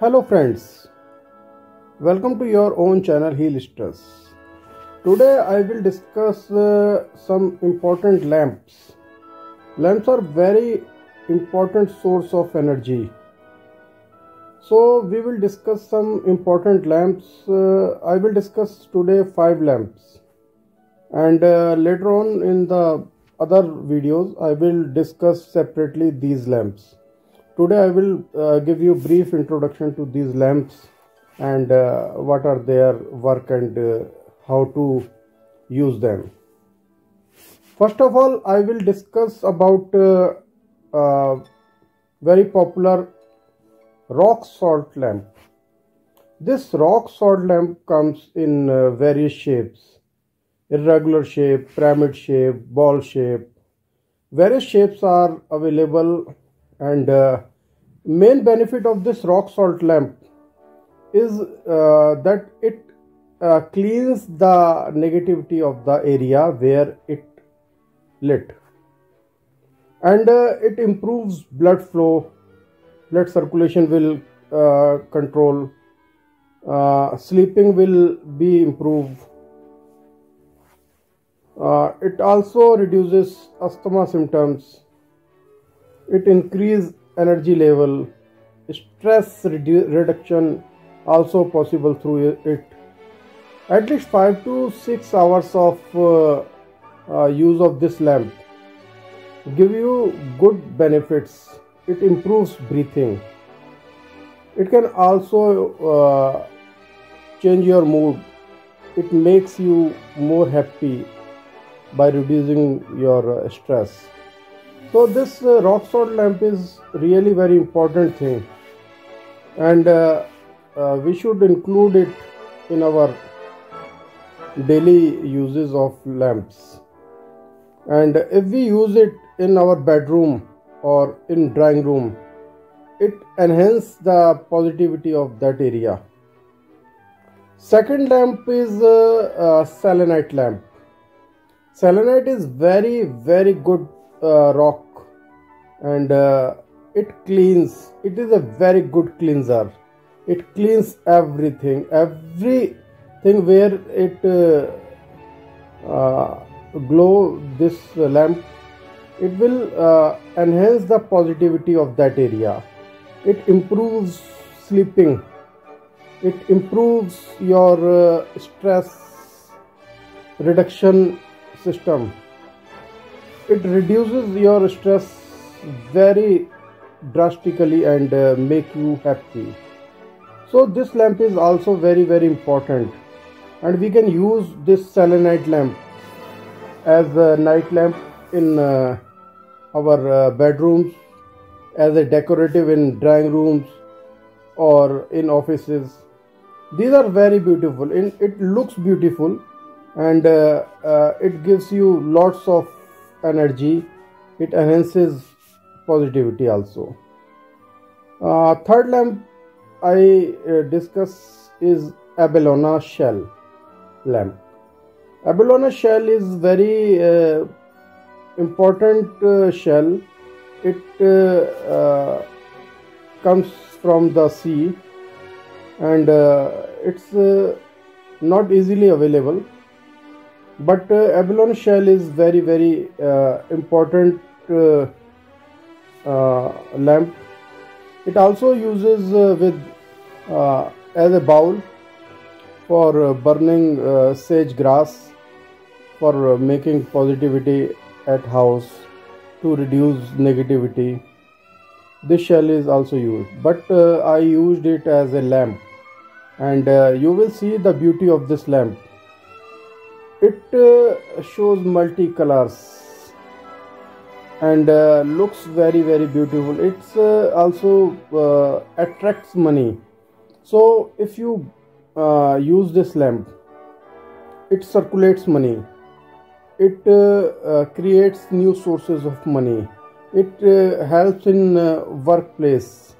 Hello friends, welcome to your own channel Heal Stress. Today I will discuss some important lamps. Lamps are very important source of energy. So we will discuss some important lamps. I will discuss today 5 lamps, and later on in the other videos I will discuss separately these lamps. Today I will give you brief introduction to these lamps and what are their work and how to use them. First of all, I will discuss about very popular rock salt lamp. This rock salt lamp comes in various shapes: irregular shape, pyramid shape, ball shape. Various shapes are available, and main benefit of this rock salt lamp is that it cleans the negativity of the area where it lit, and it improves blood flow. Blood circulation will control, sleeping will be improved. It also reduces asthma symptoms. It increases energy level. Stress reduction also possible through it. At least 5 to 6 hours of use of this lamp give you good benefits. It improves breathing. It can also change your mood. It makes you more happy by reducing your stress. So this rock salt lamp is really very important thing, and we should include it in our daily uses of lamps. And if we use it in our bedroom or in drawing room, it enhances the positivity of that area. Second lamp is selenite lamp. Selenite is very good rock, and it cleans. It is a very good cleanser. It cleans everything where it glow. This lamp, it will enhance the positivity of that area. It improves sleeping. It improves your stress reduction system. It reduces your stress very drastically and make you happy. So this lamp is also very important, and we can use this selenite lamp as a night lamp in our bedrooms, as a decorative in drawing rooms or in offices. These are very beautiful. It looks beautiful, and it gives you lots of energy. It enhances positivity also. Third lamp I discuss is Abellona shell lamp. Abellona shell is very important shell. It comes from the sea, and it's not easily available, but Abellona shell is very important lamp. It also uses as a bowl for burning sage grass, for making positivity at house, to reduce negativity. This shell is also used, but I used it as a lamp, and you will see the beauty of this lamp. It shows multicolors and looks very beautiful. It's also attracts money. So if you use this lamp, it circulates money. It creates new sources of money. It helps in workplace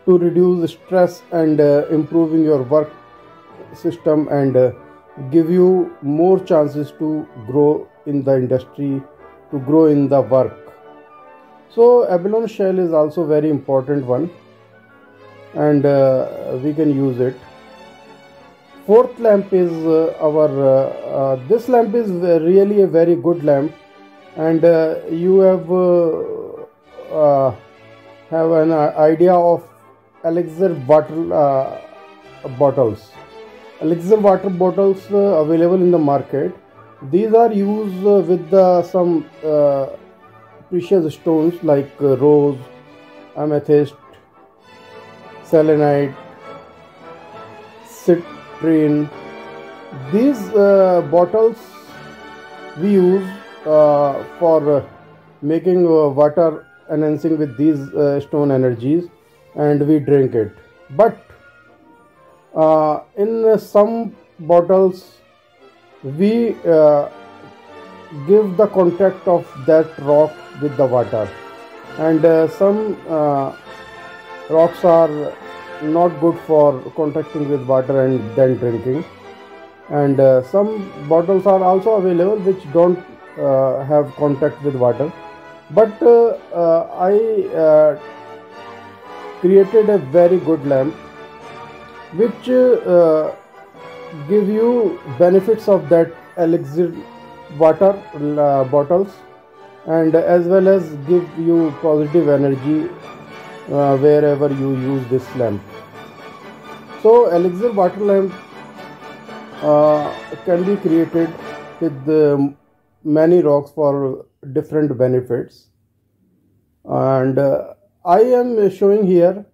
to reduce stress and improving your work system, and give you more chances to grow in the industry, to grow in the work. So abalone shell is also very important one. and we can use it. Fourth lamp is our this lamp is really a very good lamp, and you have an idea of elixir water bottles. Elixir water bottles available in the market. These are used with some precious stones like rose, amethyst, selenite, citrine. These bottles we use for making water enhancing with these stone energies, and we drink it. But in some bottles we give the contact of that rock with the water, and some rocks are not good for contacting with water and then drinking, and some bottles are also available which don't have contact with water. But I created a very good lamp which give you benefits of that elixir water bottles, and as well as give you positive energy wherever you use this lamp. So elixir water lamp can be created with many rocks for different benefits, and I am showing here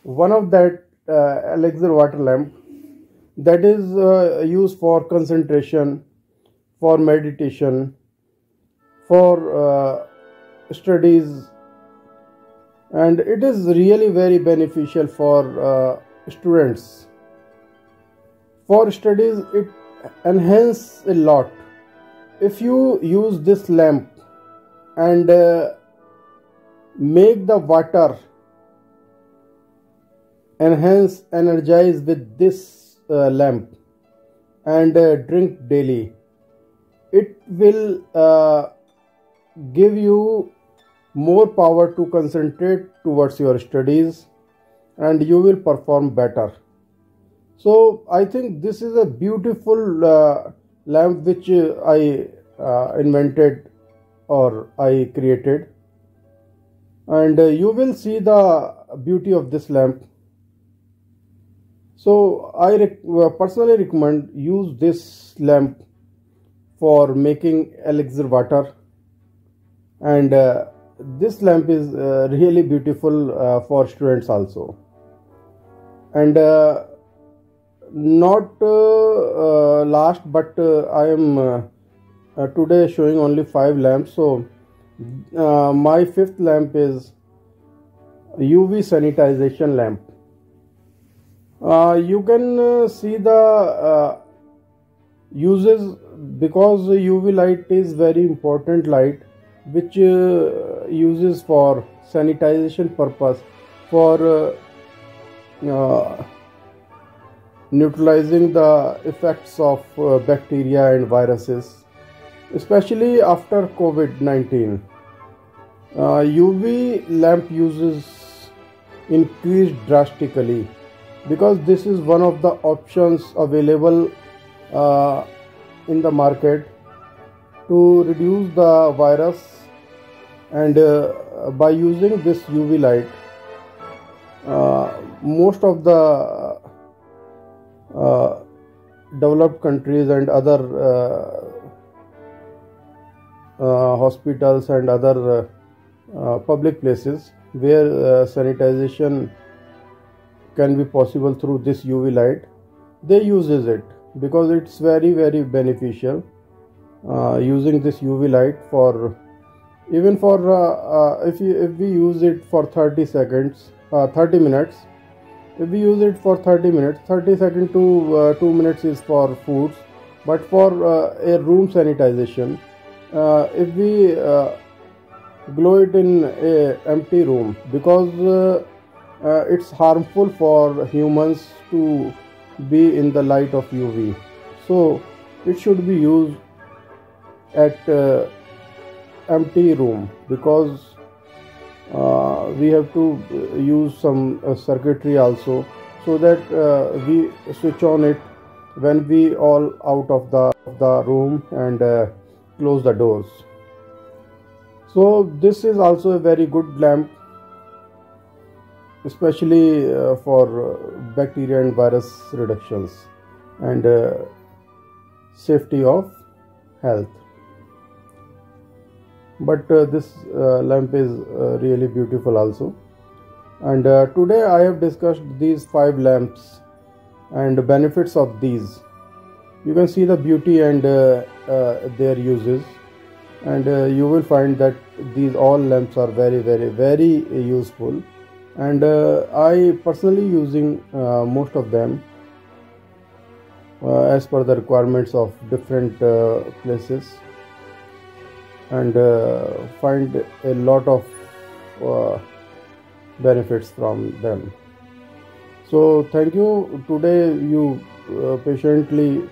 one of that elixir water lamp that is used for concentration, for meditation, for studies, and it is really very beneficial for students. For studies it enhances a lot. If you use this lamp and make the water enhance, energize with this lamp, and drink daily, it will give you more power to concentrate towards your studies, and you will perform better. So I think this is a beautiful lamp which I invented or I created, and you will see the beauty of this lamp. So I personally recommend use this lamp for making elixir water, and this lamp is really beautiful for students also. And not last, but I am today showing only 5 lamps. So my 5th lamp is UV sanitization lamp. You can see the uses, because UV light is very important light which uses for sanitization purpose, for neutralizing the effects of bacteria and viruses, especially after COVID-19. UV lamp uses increased drastically, because this is one of the options available in the market to reduce the virus. And by using this UV light, most of the developed countries and other hospitals and other public places where sanitization can be possible through this UV light, they uses it, because it's very beneficial. Using this UV light for even for if we use it for 30 minutes, if we use it for 30 minutes, 30 seconds to 2 minutes is for foods. But for a room sanitization, if we glow it in a empty room, because it's harmful for humans to be in the light of UV, so it should be used at empty room, because we have to use some circuitry also, so that we switch on it when we all out of the room and close the doors. So this is also a very good lamp, especially for bacteria and virus reductions and safety of health. But this lamp is really beautiful also. And today I have discussed these 5 lamps and the benefits of these. You can see the beauty and their uses, and you will find that these all lamps are very useful, and I personally using most of them as per the requirements of different places, and find a lot of benefits from them. So thank you. Today you patiently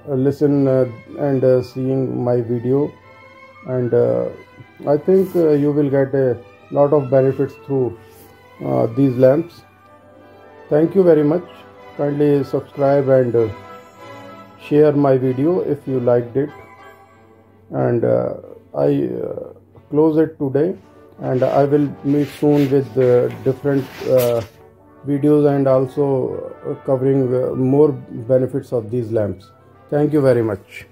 listen and seeing my video, and I think you will get a lot of benefits through these lamps. Thank you very much. Kindly subscribe and share my video if you liked it, and I close it today, and I will meet soon with different videos and also covering more benefits of these lamps. Thank you very much.